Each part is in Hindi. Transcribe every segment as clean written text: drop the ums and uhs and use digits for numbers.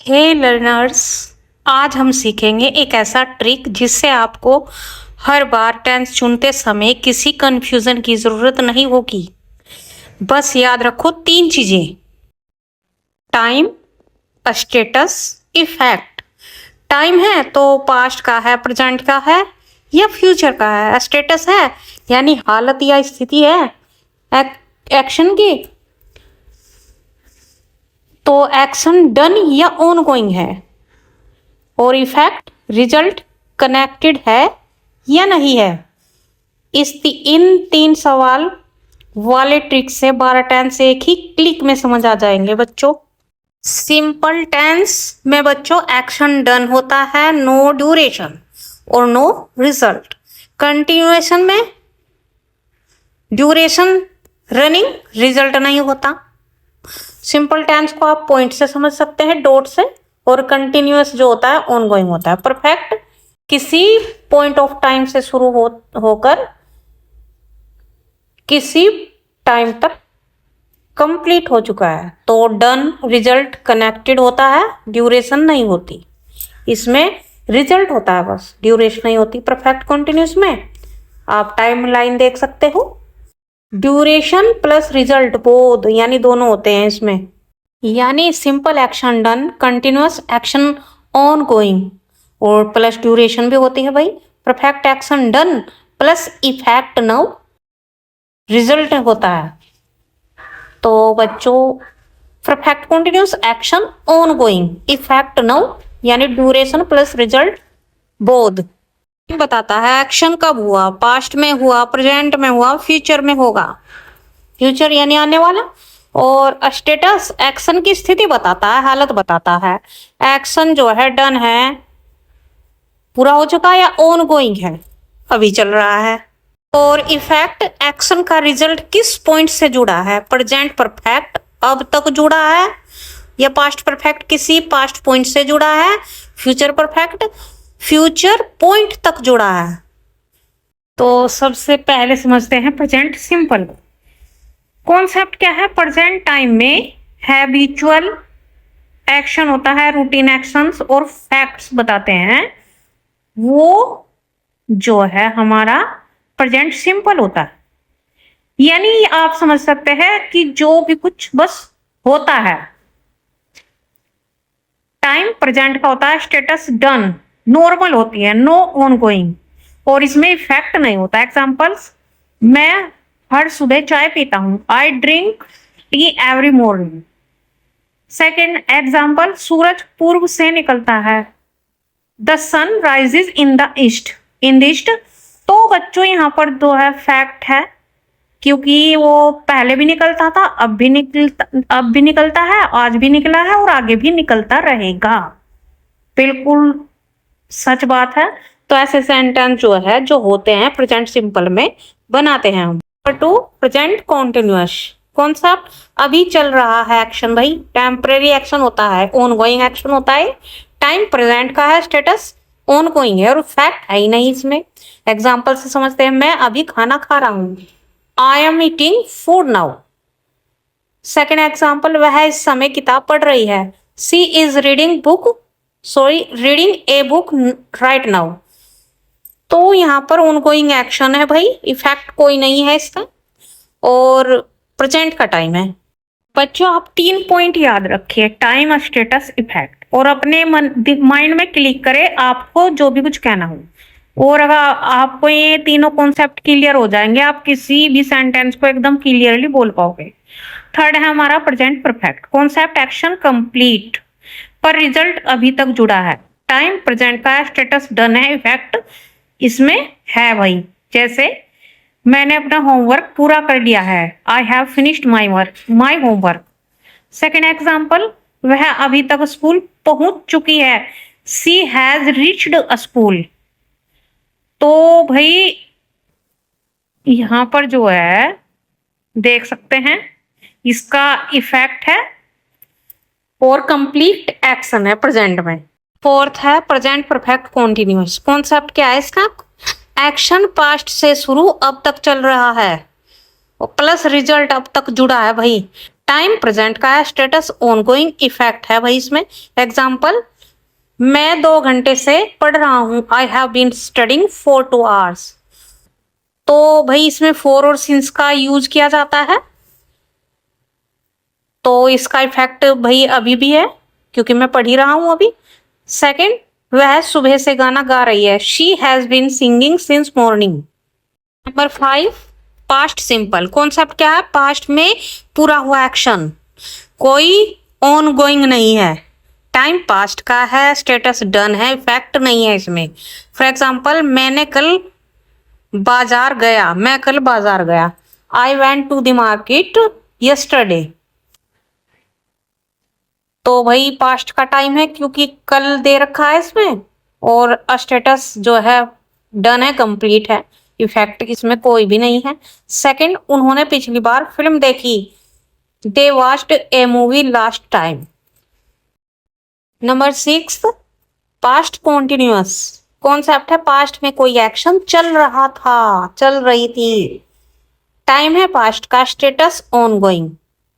हे लर्नर्स, आज हम सीखेंगे एक ऐसा ट्रिक जिससे आपको हर बार टेंस चुनते समय किसी कंफ्यूजन की ज़रूरत नहीं होगी। बस याद रखो 3 चीज़ें: टाइम, स्टेटस, इफेक्ट। टाइम है तो पास्ट का है, प्रेजेंट का है या फ्यूचर का है। स्टेटस है यानी हालत या स्थिति है एक्शन की, तो एक्शन डन या ऑनगोइंग है। और इफेक्ट, रिजल्ट कनेक्टेड है या नहीं है। इन 3 सवाल वाले ट्रिक से 12 टेंस एक ही क्लिक में समझ आ जाएंगे बच्चों। सिंपल टेंस में बच्चों एक्शन डन होता है, नो ड्यूरेशन और नो रिजल्ट। कंटिन्यूएशन में ड्यूरेशन रनिंग, रिजल्ट नहीं होता। सिंपल टेंस को आप पॉइंट से समझ सकते हैं, डॉट से, और कंटिन्यूअस जो होता है ऑनगोइंग होता है। परफेक्ट किसी पॉइंट ऑफ टाइम से शुरू होकर किसी टाइम तक कंप्लीट हो चुका है। तो डन, रिजल्ट कनेक्टेड होता है, ड्यूरेशन नहीं होती। इसमें रिजल्ट होता है बस, ड्यूरेशन नहीं होती। परफेक्ट कंटिन्यूअस में आप टाइम लाइन देख सकते हो, ड्यूरेशन प्लस रिजल्ट बोथ यानी दोनों होते हैं इसमें। यानी simple action done, continuous action on going, और प्लस ड्यूरेशन भी होती है भाई। Perfect action done plus effect now result होता है। तो बच्चों perfect continuous action on going, effect now यानी ड्यूरेशन प्लस रिजल्ट बोथ बताता है एक्शन कब हुआ, पास्ट में हुआ, प्रेजेंट में हुआ, फ्यूचर में होगा। फ्यूचर यानी आने वाला। और स्टेटस एक्शन की स्थिति बताता है, हालत बताता है। एक्शन जो है डन है, पूरा हो चुका है, या ऑन गोइंग है, अभी चल रहा है। और इफेक्ट एक्शन का रिजल्ट किस पॉइंट से जुड़ा है, प्रेजेंट परफेक्ट अब तक जुड़ा है, या पास्ट परफेक्ट किसी पास्ट पॉइंट से जुड़ा है, फ्यूचर परफेक्ट फ्यूचर पॉइंट तक जुड़ा है। तो सबसे पहले समझते हैं प्रेजेंट सिंपल कॉन्सेप्ट क्या है। प्रेजेंट टाइम में हैबिचुअल एक्शन होता है, रूटीन एक्शंस और फैक्ट्स बताते हैं, वो जो है हमारा प्रेजेंट सिंपल होता है। यानी आप समझ सकते हैं कि जो भी कुछ बस होता है। टाइम प्रेजेंट का होता है, स्टेटस डन नॉर्मल होती है, नो ऑनगोइंग, और इसमें इफेक्ट नहीं होता। एग्जांपल्स, मैं हर सुबह चाय पीता हूं, I drink tea every morning. Second example, सूरज पूर्व से निकलता है, the sun rises in the east, in the east. तो बच्चों यहाँ पर दो है फैक्ट है, क्योंकि वो पहले भी निकलता था, अब भी निकलता है, आज भी निकला है और आगे भी निकलता रहेगा। बिल्कुल सच बात है। तो ऐसे सेंटेंस जो है जो होते हैं प्रेजेंट सिंपल में बनाते हैं हम। नंबर 2 प्रेजेंट कॉन्टिन्यूअस कॉन्सेप्ट, अभी चल रहा है एक्शन भाई, टेम्परेरी एक्शन होता है, ऑनगोइंग एक्शन होता है। टाइम प्रेजेंट का है, स्टेटस ऑनगोइंग है, और फैक्ट है ही नहीं इसमें। एग्जाम्पल से समझते हैं, मैं अभी खाना खा रहा हूं, I am eating food now. Second example, वह इस समय किताब पढ़ रही है, she is reading a book right now. तो यहाँ पर ऑनगोइंग एक्शन है भाई, इफेक्ट कोई नहीं है इसका, और प्रेजेंट का टाइम है। बच्चों आप 3 पॉइंट याद रखिए, टाइम, स्टेटस, इफेक्ट, और अपने माइंड में क्लिक करें आपको जो भी कुछ कहना हो। और अगर आपको ये तीनों कॉन्सेप्ट क्लियर हो जाएंगे, आप किसी भी सेंटेंस को एकदम क्लियरली बोल पाओगे। थर्ड है हमारा present perfect concept, action complete पर रिजल्ट अभी तक जुड़ा है। टाइम प्रेजेंट का है, स्टेटस डन है, इफेक्ट इसमें है भाई। जैसे मैंने अपना होमवर्क पूरा कर लिया है, I have finished my homework. Second example, वह अभी तक स्कूल पहुंच चुकी है, सी हैज रीच्ड अ स्कूल। तो भाई यहां पर जो है देख सकते हैं, इसका इफेक्ट है और कंप्लीट एक्शन है प्रेजेंट में। फोर्थ है प्रेजेंट परफेक्ट कॉन्टिन्यूअस कॉन्सेप्ट, क्या है इसका, एक्शन पास्ट से शुरू अब तक चल रहा है, और प्लस रिजल्ट अब तक जुड़ा है भाई। टाइम प्रेजेंट का है, स्टेटस ऑनगोइंग, इफेक्ट है भाई इसमें। एग्जाम्पल, मैं 2 घंटे से पढ़ रहा हूं, I have been studying for 2 hours। तो भाई इसमें फोर और सिंस का यूज किया जाता है, तो इसका इफेक्ट भाई अभी भी है क्योंकि मैं पढ़ ही रहा हूं अभी। सेकंड, वह सुबह से गाना गा रही है, she has been singing since morning. Number 5, past simple. Concept क्या है? पास्ट में पूरा हुआ एक्शन, कोई ऑन गोइंग नहीं है, टाइम पास्ट का है, स्टेटस डन है, इफेक्ट नहीं है इसमें। फॉर एग्जाम्पल, मैंने कल बाजार गया, मैं कल बाजार गया, I went to the market yesterday. तो भाई पास्ट का टाइम है क्योंकि कल दे रखा है इसमें, और स्टेटस जो है डन है, कंप्लीट है, इफेक्ट इसमें कोई भी नहीं है। सेकंड, उन्होंने पिछली बार फिल्म देखी, they watched a movie last time. Number 6, past continuous. Concept है पास्ट में कोई एक्शन चल रहा था, चल रही थी, टाइम है पास्ट का, स्टेटस ऑन गोइंग,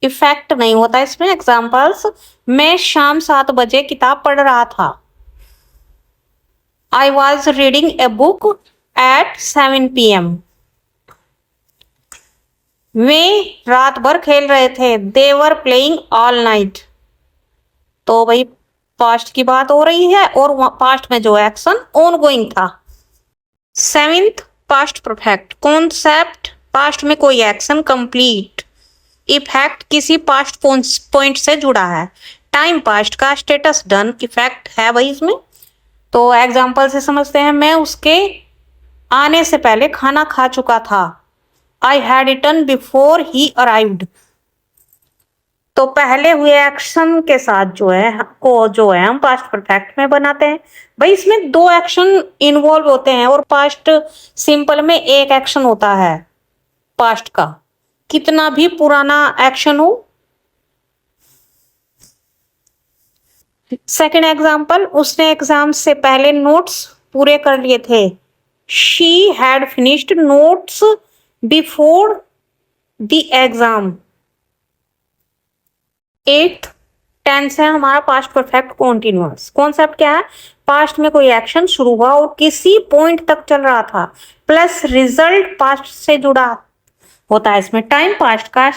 इफेक्ट नहीं होता इसमें। एग्जाम्पल्स, मैं शाम 7 बजे किताब पढ़ रहा था, I was reading a book at 7 PM। वे रात भर खेल रहे थे, they were playing all night. तो भाई पास्ट की बात हो रही है और पास्ट में जो एक्शन ऑन गोइंग था। 7th, past perfect. Concept, past में कोई एक्शन कंप्लीट, इफेक्ट किसी पास्ट पॉइंट से जुड़ा है, टाइम पास्ट का, स्टेटस डन, इफेक्ट है भाई इसमें। तो एग्जाम्पल से समझते हैं, मैं उसके आने से पहले खाना खा चुका था, I had eaten before he arrived. तो पहले हुए एक्शन के साथ जो है हम पास्ट परफेक्ट में बनाते हैं। भाई इसमें 2 एक्शन इन्वॉल्व होते हैं और पास्ट सिंपल में एक एक्शन होता है पास्ट का, कितना भी पुराना एक्शन हो। सेकंड एग्जाम्पल, उसने एग्जाम से पहले नोट्स पूरे कर लिए थे, she had finished notes before the exam. 8th, tense है हमारा पास्ट परफेक्ट कॉन्टिन्यूअस। कॉन्सेप्ट क्या है? पास्ट में कोई एक्शन शुरू हुआ और किसी पॉइंट तक चल रहा था, प्लस रिजल्ट पास्ट से जुड़ा होता है इसमें, टाइम पास्ट का,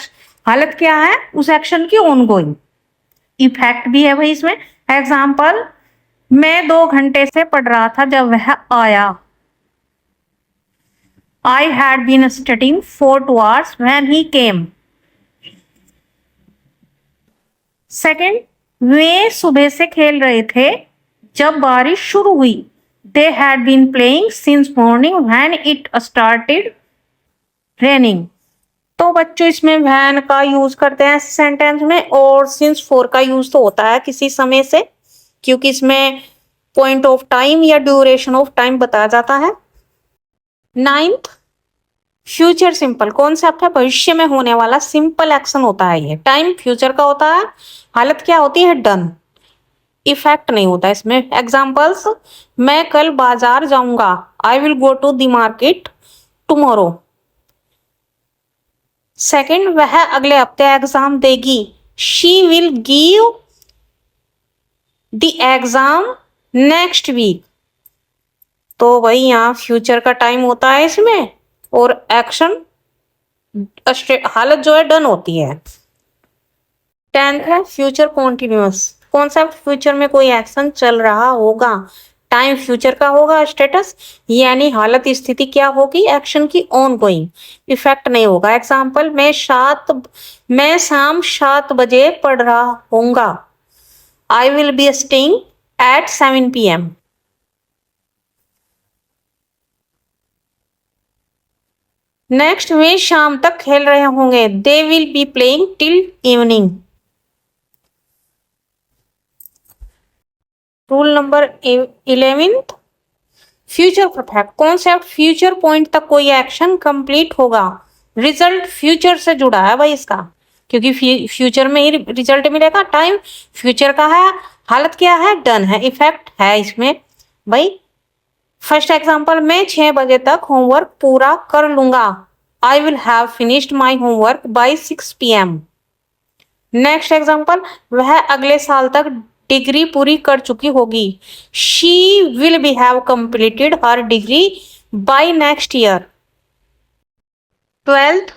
हालत क्या है उस एक्शन की, ऑनगोइंग, इफेक्ट भी है भाई इसमें। एग्जाम्पल, मैं 2 घंटे से पढ़ रहा था जब वह आया, I had been studying for 2 hours when he came. Second, वे सुबह से खेल रहे थे जब बारिश शुरू हुई, they had been playing since morning when it started raining. तो बच्चों इसमें व्हेन का यूज करते हैं सेंटेंस में, और सिंस फॉर का यूज तो होता है किसी समय से, क्योंकि इसमें पॉइंट ऑफ टाइम या ड्यूरेशन ऑफ टाइम बताया जाता है। 9th, future simple. कॉन्सेप्ट है भविष्य में होने वाला सिंपल एक्शन होता है ये, टाइम फ्यूचर का होता है, हालत क्या होती है, डन, इफेक्ट नहीं होता इसमें। एग्जाम्पल्स, मैं कल बाजार जाऊंगा, I will go to the market tomorrow. Second, वह अगले हफ्ते एग्जाम देगी, she will give the exam next week. तो भाई यहाँ फ्यूचर का टाइम होता है इसमें, और एक्शन हालत जो है डन होती है। 10th है फ्यूचर कॉन्टिन्यूअस। कॉन्सेप्ट, फ्यूचर में कोई एक्शन चल रहा होगा, टाइम फ्यूचर का होगा, स्टेटस यानी हालत स्थिति क्या होगी, एक्शन की ऑन गोइंग, इफेक्ट नहीं होगा। एग्जाम्पल, मैं शाम 7 बजे पढ़ रहा होऊंगा, I will be staying at 7 PM। Next, वे शाम तक खेल रहे होंगे, they will be playing till evening. Rule number 11th, future perfect. Concept, future point तक कोई एक्शन कंप्लीट होगा, रिजल्ट फ्यूचर से जुड़ा है भाई इसका, क्योंकि फ्यूचर में ही रिजल्ट मिलेगा, टाइम फ्यूचर का है, हालत क्या है, डन है, इफेक्ट है इसमें भाई। फर्स्ट एग्जांपल, मैं 6 बजे तक होमवर्क पूरा कर लूंगा, I will have finished my homework by 6 PM। Next example, वह अगले साल तक डिग्री पूरी कर चुकी होगी। She will be have completed her degree by next year. 12th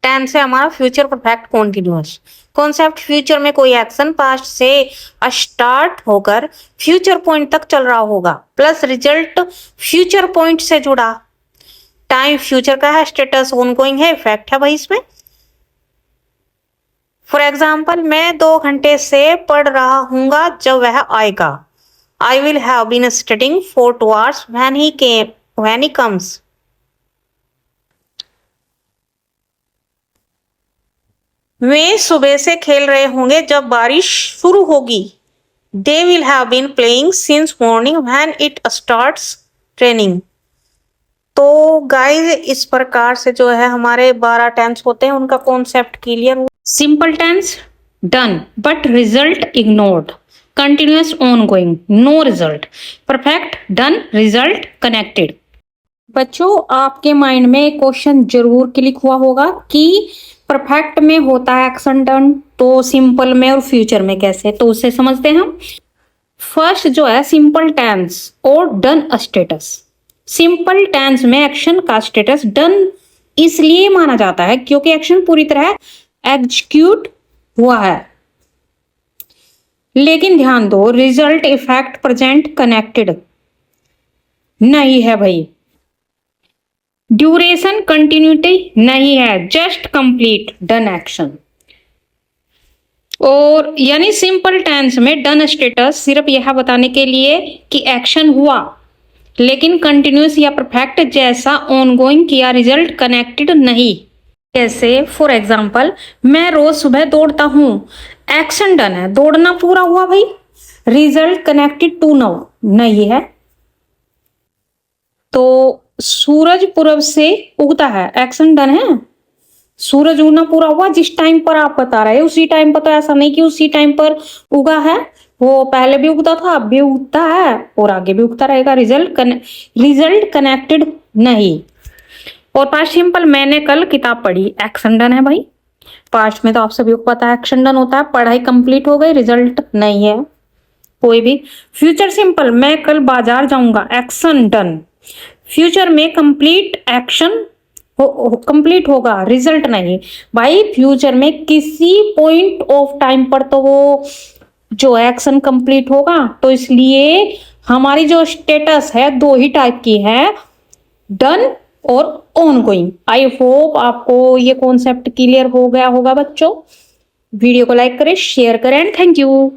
tense से हमारा future perfect continuous. Concept, future में कोई एक्शन पास्ट से स्टार्ट होकर फ्यूचर पॉइंट तक चल रहा होगा, प्लस रिजल्ट फ्यूचर पॉइंट से जुड़ा। टाइम फ्यूचर का है, स्टेटस ऑनगोइंग है, इफेक्ट है भाई इसमें। फॉर एग्जाम्पल, मैं 2 घंटे से पढ़ रहा हूँगा जब वह आएगा। I will have been studying for 2 hours when he comes। वे सुबह से खेल रहे होंगे जब बारिश शुरू होगी। They will have been playing since morning when it starts training. तो गाइस, इस प्रकार से जो है हमारे 12 टेंस होते हैं, उनका कॉन्सेप्ट क्लियर हुआ। Simple tense, done but result ignored. Continuous, ongoing, no result. Perfect, done, result connected. बच्चों, आपके माइंड में एक क्वेश्चन जरूर क्लिक हुआ होगा कि परफेक्ट में होता है एक्शन डन, तो सिंपल में और फ्यूचर में कैसे, तो उसे समझते हैं हम। फर्स्ट जो है सिंपल टेंस और डन स्टेटस। सिंपल टेंस में एक्शन का स्टेटस डन इसलिए माना जाता है क्योंकि एक्शन पूरी तरह एग्जीक्यूट हुआ है। लेकिन ध्यान दो, रिजल्ट, इफेक्ट, प्रेजेंट कनेक्टेड नहीं है भाई। ड्यूरेशन, कंटिन्यूटी नहीं है, जस्ट कंप्लीट डन एक्शन। और यानी सिंपल टेंस में डन स्टेटस सिर्फ यह बताने के लिए कि एक्शन हुआ, लेकिन कंटिन्यूस या परफेक्ट जैसा ऑनगोइंग या रिजल्ट कनेक्टेड नहीं। जैसे फॉर एग्जाम्पल, मैं रोज सुबह दौड़ता हूँ, एक्शन डन है, दौड़ना पूरा हुआ भाई। रिजल्ट कनेक्टेड टू नाउ नहीं है। तो सूरज पूरब से उगता है, एक्शन डन है, सूरज उगना पूरा हुआ। जिस टाइम पर आप बता रहे हैं उसी टाइम पर, तो ऐसा नहीं कि उसी टाइम पर उगा है, वो पहले भी उगता था, अब भी उगता है और आगे भी उगता रहेगा। रिजल्ट कनेक्टेड नहीं। और पास्ट सिंपल, मैंने कल किताब पढ़ी, एक्शन डन है भाई। पास्ट में तो आप सभी को पता है एक्शन डन होता है, पढ़ाई कंप्लीट हो गई, रिजल्ट नहीं है कोई भी। फ्यूचर सिंपल, मैं कल बाजार जाऊंगा, एक्शन डन। फ्यूचर में कंप्लीट एक्शन कंप्लीट होगा, रिजल्ट नहीं भाई। फ्यूचर में किसी पॉइंट ऑफ टाइम पर तो वो जो एक्शन कंप्लीट होगा, तो इसलिए हमारी जो स्टेटस है 2 ही टाइप की है, डन और ऑनगोइंग। आई होप आपको ये कॉन्सेप्ट क्लियर हो गया होगा बच्चों। वीडियो को लाइक करें, शेयर करें एंड थैंक यू।